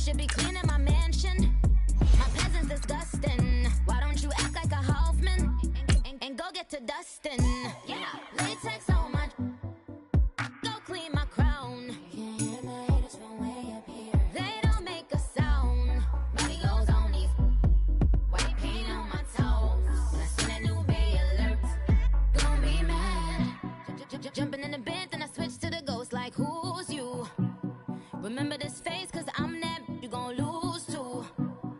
should be cleaning my mansion. My peasants disgusting. Why don't you act like a Hoffman and go get to dustin'? Yeah, latex on my. Go clean my crown. Can't hear my haters from way up here. They don't make a sound. Money goes on these. White paint on my toes. When I see that new Bay alert, gonna be mad. Jumping in the bed, then I switch to the ghost. Like, who's you? Remember this face, cause I'm that you gon' lose too.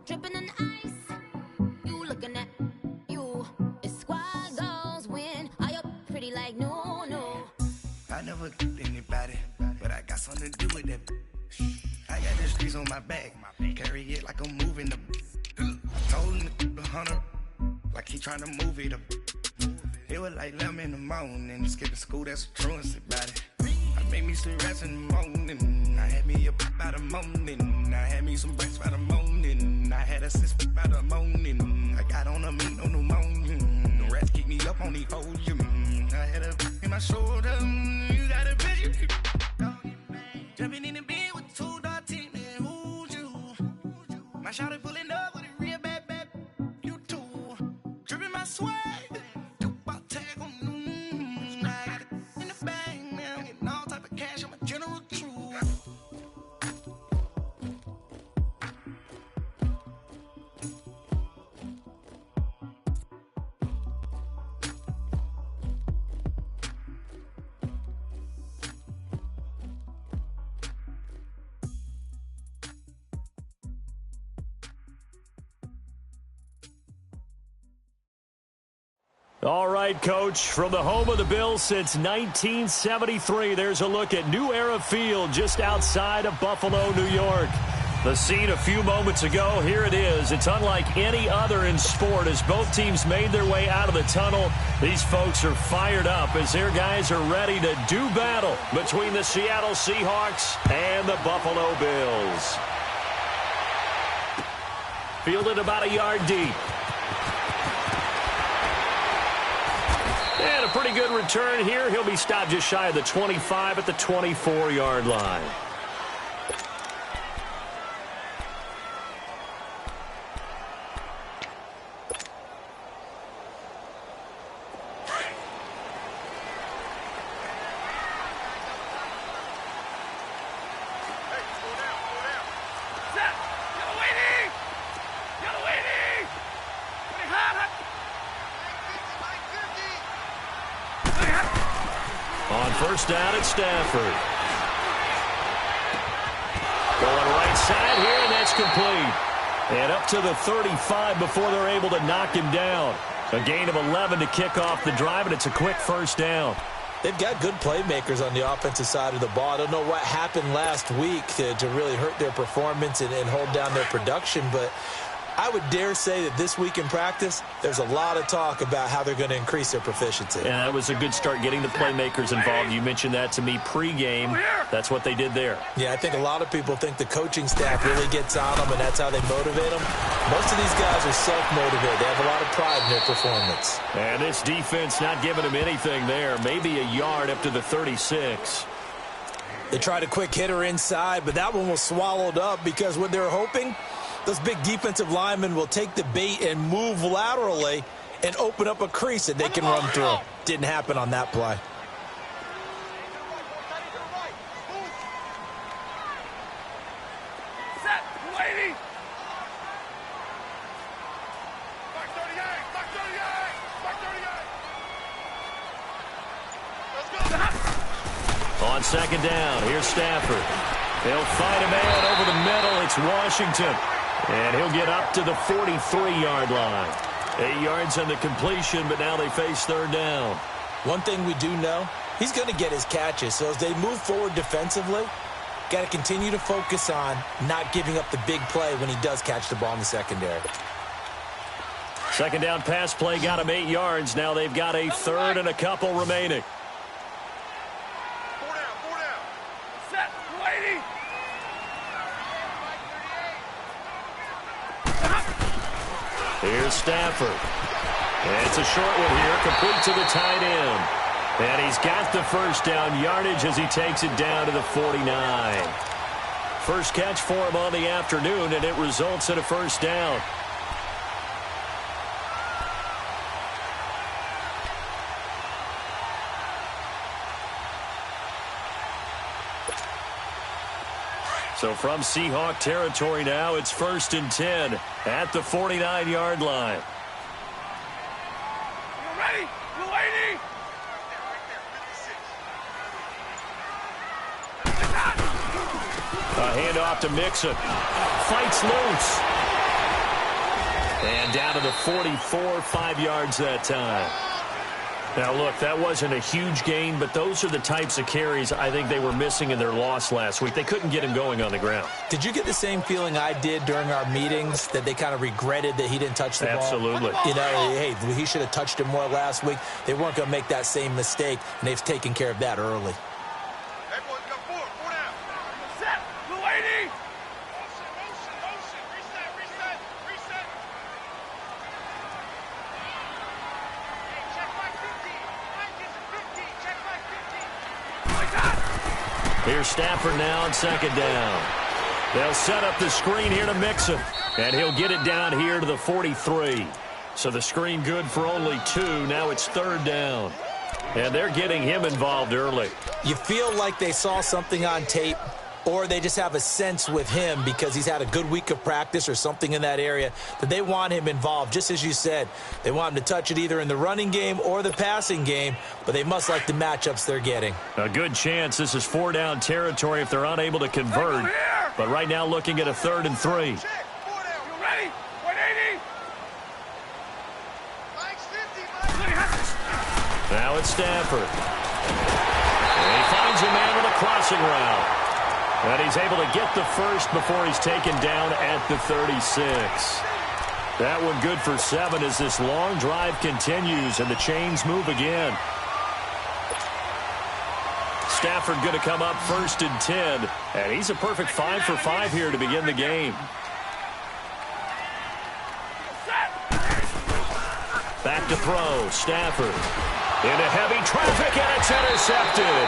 Dripping in ice, you looking at you. It's squad goals win. Are you pretty like no? I never anybody, but I got something to do with that. I got the streets on my back, carry it like I'm moving the. I told him the hunter, like he trying to move it up. It was like 11 in the morning, skipping school, that's a truancy about it. I made me some rest in the morning, I had me a by the morning, I had me some breaks by the morning, I had a sis by the morning, I got on a meat on the morning, the rats keep me up on the podium, I had a in my shoulder, you got a bitch, jumping in the bed with 2 dark teeth, man, who's you? My shawty pulling up with a real bad, you too, dripping my swag. All right, Coach, from the home of the Bills since 1973, there's a look at New Era Field just outside of Buffalo, New York. The scene a few moments ago, here it is. It's unlike any other in sport as both teams made their way out of the tunnel. These folks are fired up as their guys are ready to do battle between the Seattle Seahawks and the Buffalo Bills. Fielded about a yard deep. And a pretty good return here. He'll be stopped just shy of the 25 at the 24-yard line. First down at Stafford. Going right side here, and that's complete. And up to the 35 before they're able to knock him down. A gain of 11 to kick off the drive, and it's a quick first down. They've got good playmakers on the offensive side of the ball. I don't know what happened last week to really hurt their performance and hold down their production, but I would dare say that this week in practice, there's a lot of talk about how they're going to increase their proficiency. And that was a good start getting the playmakers involved. You mentioned that to me pregame. That's what they did there. Yeah, I think a lot of people think the coaching staff really gets on them, and that's how they motivate them. Most of these guys are self-motivated. They have a lot of pride in their performance. And this defense not giving them anything there. Maybe a yard up to the 36. They tried a quick hitter inside, but that one was swallowed up because what they're hoping, those big defensive linemen will take the bait and move laterally and open up a crease that they can run through. Didn't happen on that play. Set, lady. On second down, here's Stafford. They'll fight a man over the middle. It's Washington. And he'll get up to the 43-yard line. 8 yards on the completion, but now they face third down. One thing we do know, he's going to get his catches. So as they move forward defensively, got to continue to focus on not giving up the big play when he does catch the ball in the secondary. Second down pass play got him 8 yards. Now they've got a third and a couple remaining. Here's Stafford. And it's a short one here, complete to the tight end. And he's got the first down yardage as he takes it down to the 49. First catch for him on the afternoon, and it results in a first down. So from Seahawk territory now, it's 1st and 10 at the 49-yard line. You ready? You ready? A handoff to Mixon. Fights loose. And down to the 44, 5 yards that time. Now, look, that wasn't a huge gain, but those are the types of carries I think they were missing in their loss last week. They couldn't get him going on the ground. Did you get the same feeling I did during our meetings, that they kind of regretted that he didn't touch the ball? Absolutely. You know, hey, he should have touched him more last week. They weren't going to make that same mistake, and they've taken care of that early. Everyone got four down. Set. You ready? Motion. Reset. Check back 15. Mike is 15. Check back 15. Here's Stafford now on 2nd down. They'll set up the screen here to Mixon, and he'll get it down here to the 43. So the screen good for only 2. Now it's 3rd down. And they're getting him involved early. You feel like they saw something on tape, or they just have a sense with him because he's had a good week of practice or something in that area that they want him involved. Just as you said, they want him to touch it either in the running game or the passing game, but they must like the matchups they're getting. A good chance this is 4-down territory if they're unable to convert. But right now looking at a 3rd and 3. Check. 4 down. You ready? 180. Mike's 50. Now it's Stafford. And he finds a man with a crossing route. And he's able to get the first before he's taken down at the 36. That one good for 7 as this long drive continues and the chains move again. Stafford going to come up 1st and 10. And he's a perfect 5 for 5 here to begin the game. Back to throw. Stafford into heavy traffic, and it's intercepted.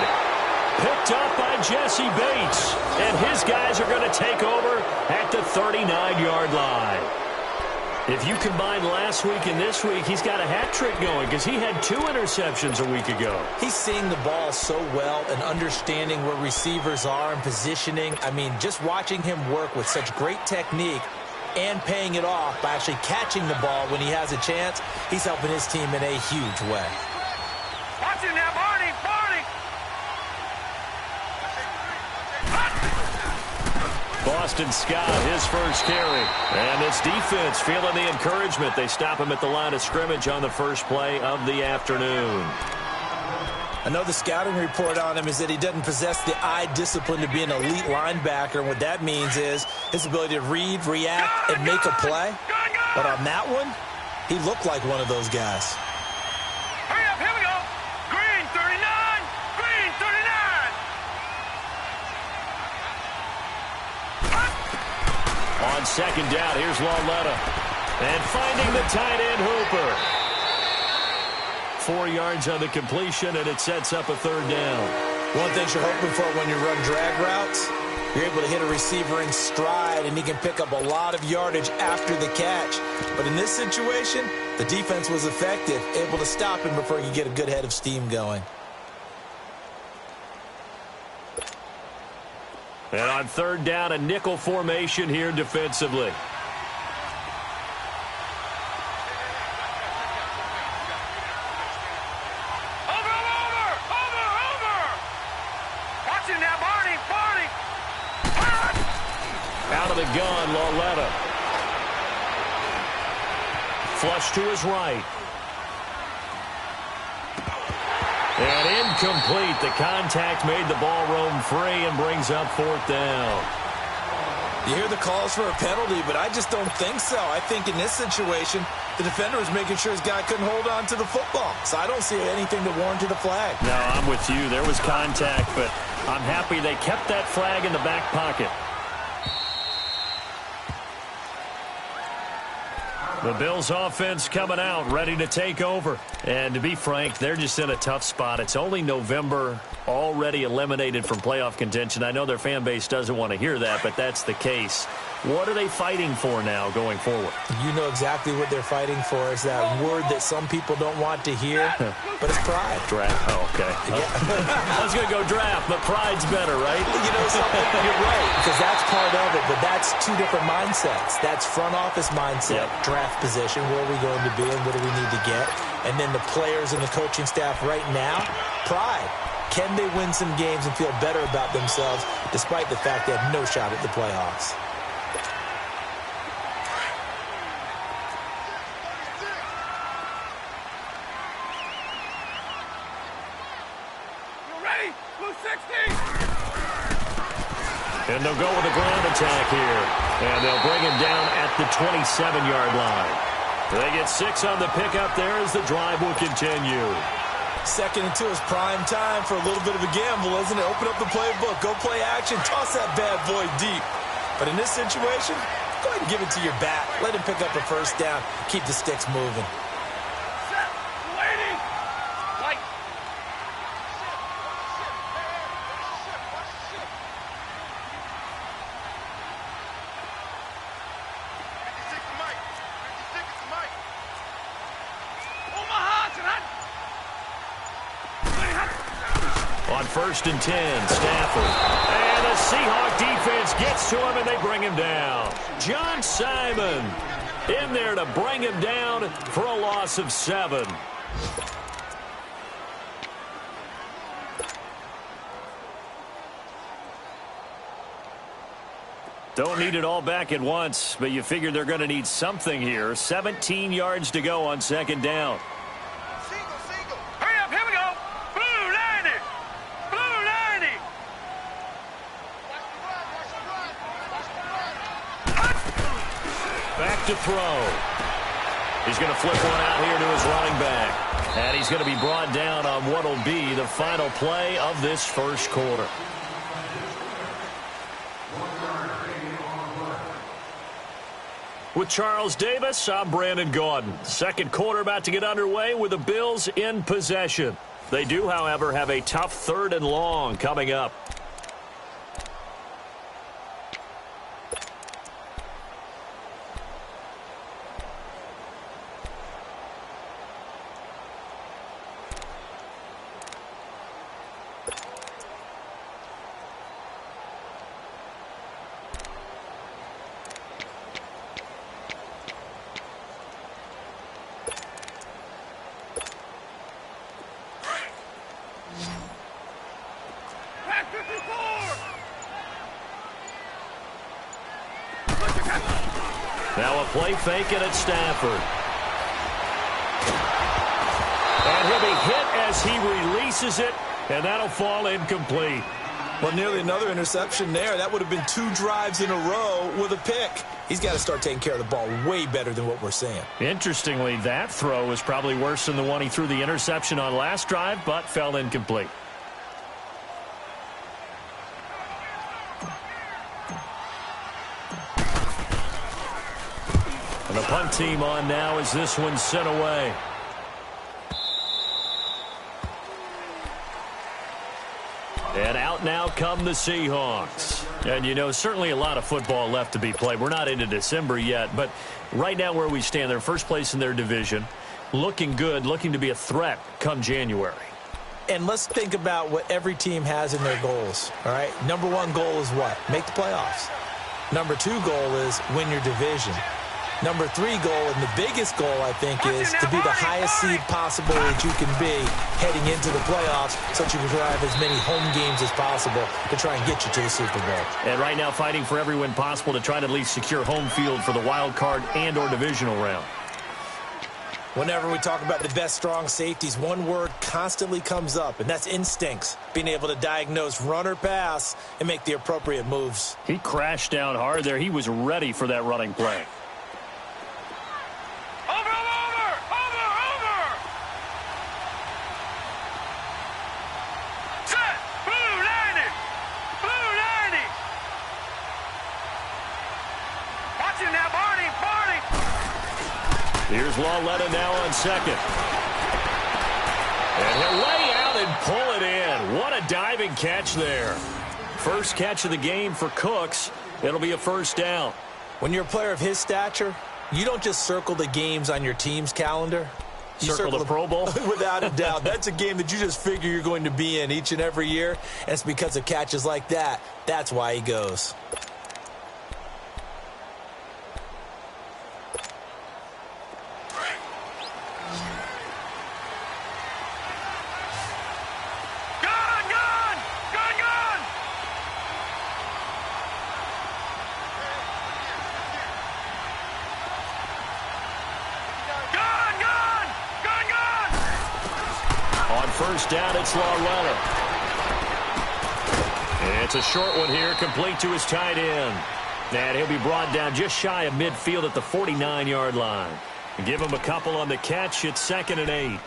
Picked up by Jesse Bates. And his guys are going to take over at the 39-yard line. If you combine last week and this week, he's got a hat trick going because he had 2 interceptions a week ago. He's seeing the ball so well and understanding where receivers are and positioning. I mean, just watching him work with such great technique and paying it off by actually catching the ball when he has a chance, he's helping his team in a huge way. Watch it now, Barney. Boston Scott, his first carry. And this defense feeling the encouragement. They stop him at the line of scrimmage on the first play of the afternoon. I know the scouting report on him is that he doesn't possess the eye discipline to be an elite linebacker. And what that means is his ability to read, react, and make a play. But on that one, he looked like one of those guys. Hurry up, here we go. Green 39. Green 39. On 2nd down, here's Lauletta. And finding the tight end Hooper. 4 yards on the completion, and it sets up a 3rd down. One thing you're hoping for when you run drag routes, you're able to hit a receiver in stride, and he can pick up a lot of yardage after the catch. But in this situation, the defense was effective, able to stop him before he could get a good head of steam going. And on 3rd down, a nickel formation here defensively. Over. Watch it now, Barney. Out of the gun, Lauletta. Flush to his right. And incomplete. The contact made the ball roam free and brings up 4th down. You hear the calls for a penalty, but I just don't think so. I think in this situation, the defender was making sure his guy couldn't hold on to the football. So I don't see anything to warrant the flag. No, I'm with you. There was contact, but I'm happy they kept that flag in the back pocket. The Bills offense coming out, ready to take over. And to be frank, they're just in a tough spot. It's only November, already eliminated from playoff contention. I know their fan base doesn't want to hear that, but that's the case. What are they fighting for now going forward? You know exactly what they're fighting for. Is that word that some people don't want to hear, but it's pride. Draft. Oh, okay. Yeah. I was going to go draft, but pride's better, right? You know something? You're right, because that's part of it, but that's two different mindsets. That's front office mindset, draft position, where are we going to be and what do we need to get? And then the players and the coaching staff right now, pride. Can they win some games and feel better about themselves despite the fact they have no shot at the playoffs? And they'll go with a ground attack here. And they'll bring him down at the 27-yard line. They get 6 on the pickup there as the drive will continue. 2nd and 2 is prime time for a little bit of a gamble, isn't it? Open up the playbook, go play action, toss that bad boy deep. But in this situation, go ahead and give it to your back. Let him pick up a first down. Keep the sticks moving. On 1st and 10, Stafford. And the Seahawk defense gets to him, and they bring him down. John Simon in there to bring him down for a loss of 7. Don't need it all back at once, but you figure they're going to need something here. 17 yards to go on 2nd down. Hurry up, here we go. Blue 90. Blue 90. Back to throw. He's going to flip one out here to his running back. And he's going to be brought down on what will be the final play of this first quarter. With Charles Davis, I'm Brandon Gaudin. Second quarter about to get underway with the Bills in possession. They do, however, have a tough 3rd and long coming up. Now a play fake it at Stafford. And he'll be hit as he releases it, and that'll fall incomplete. Well, nearly another interception there. That would have been 2 drives in a row with a pick. He's got to start taking care of the ball way better than what we're seeing. Interestingly, that throw was probably worse than the one he threw the interception on last drive, but fell incomplete. And the punt team on now as this one's sent away. And out now come the Seahawks. And, you know, certainly a lot of football left to be played. We're not into December yet, but right now where we stand, they're first place in their division. Looking good, looking to be a threat come January. And let's think about what every team has in their goals, all right? Number 1 goal is what? Make the playoffs. Number 2 goal is win your division. Number 3 goal, and the biggest goal, I think, is to be the highest seed possible that you can be heading into the playoffs so that you can drive as many home games as possible to try and get you to the Super Bowl. And right now fighting for every win possible to try to at least secure home field for the wild card and or divisional round. Whenever we talk about the best strong safeties, one word constantly comes up, and that's instincts. Being able to diagnose run or pass and make the appropriate moves. He crashed down hard there. He was ready for that running play. Here's Lawletta now on second. And he'll lay out and pull it in. What a diving catch there. First catch of the game for Cooks. It'll be a first down. When you're a player of his stature, you don't just circle the games on your team's calendar. You circle the Pro Bowl? Without a doubt. That's a game that you just figure you're going to be in each and every year. And it's because of catches like that. That's why he goes. First down, it's Lawletta. It's a short one here, complete to his tight end. And he'll be brought down just shy of midfield at the 49-yard line. Give him a couple on the catch. It's 2nd and 8.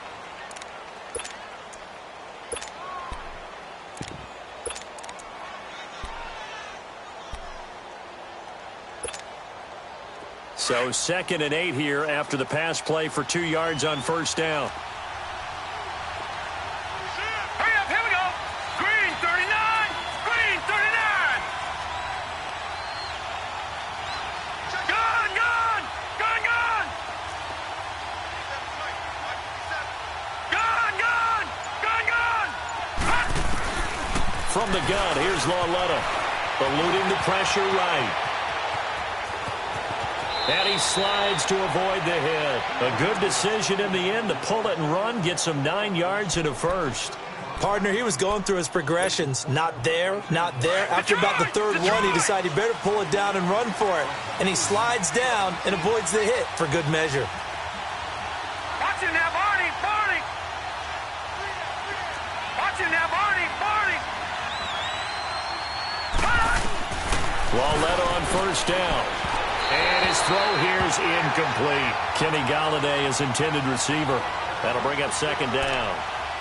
So 2nd and 8 here after the pass play for 2 yards on first down. From the gun, here's Lawletta. Eluding the pressure right. And he slides to avoid the hit. A good decision in the end to pull it and run. Gets him 9 yards and a first. Partner, he was going through his progressions. Not there, not there. After about the third one, he decided he better pull it down and run for it. And he slides down and avoids the hit for good measure. Watch him now, Barney! Barney! Watch him now, Barney! Barney! Lawletta on first down. And his throw here is incomplete. Kenny Galladay is intended receiver. That'll bring up 2nd down.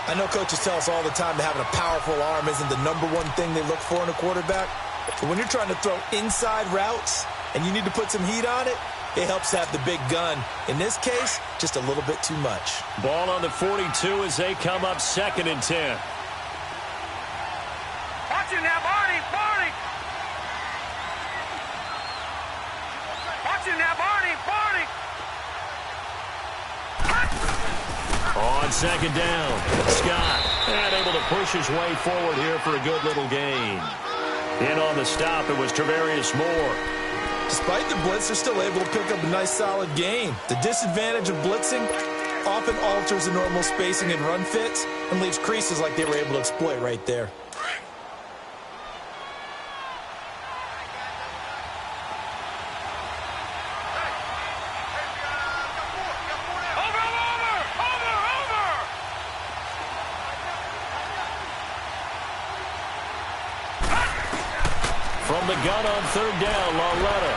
I know coaches tell us all the time that having a powerful arm isn't the #1 thing they look for in a quarterback. But when you're trying to throw inside routes and you need to put some heat on it, it helps to have the big gun. In this case, just a little bit too much. Ball on the 42 as they come up 2nd and 10. Watch him now, Barney! Barney! Watch him now, Barney! Barney! On 2nd down, Scott, and able to push his way forward here for a good little gain. In on the stop, it was Travarius Moore. Despite the blitz, they're still able to pick up a nice solid gain. The disadvantage of blitzing often alters the normal spacing and run fits and leaves creases like they were able to exploit right there. From the gun on 3rd down, Lawletta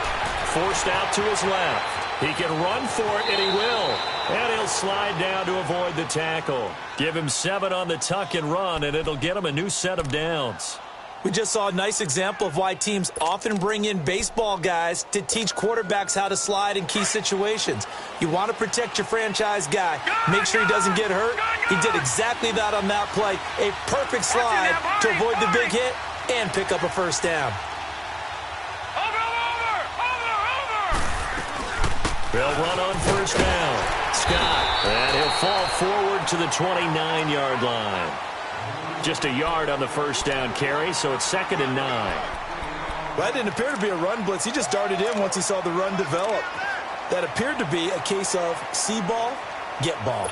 forced out to his left. He can run for it, and he will. And he'll slide down to avoid the tackle. Give him 7 on the tuck and run, and it'll get him a new set of downs. We just saw a nice example of why teams often bring in baseball guys to teach quarterbacks how to slide in key situations. You want to protect your franchise guy. Make sure he doesn't get hurt. He did exactly that on that play. A perfect slide to avoid the big hit and pick up a first down. They'll run on first down. Scott, and he'll fall forward to the 29-yard line. Just a yard on the first down carry, so it's 2nd and 9. That didn't appear to be a run blitz. He just darted in once he saw the run develop. That appeared to be a case of see ball, get ball.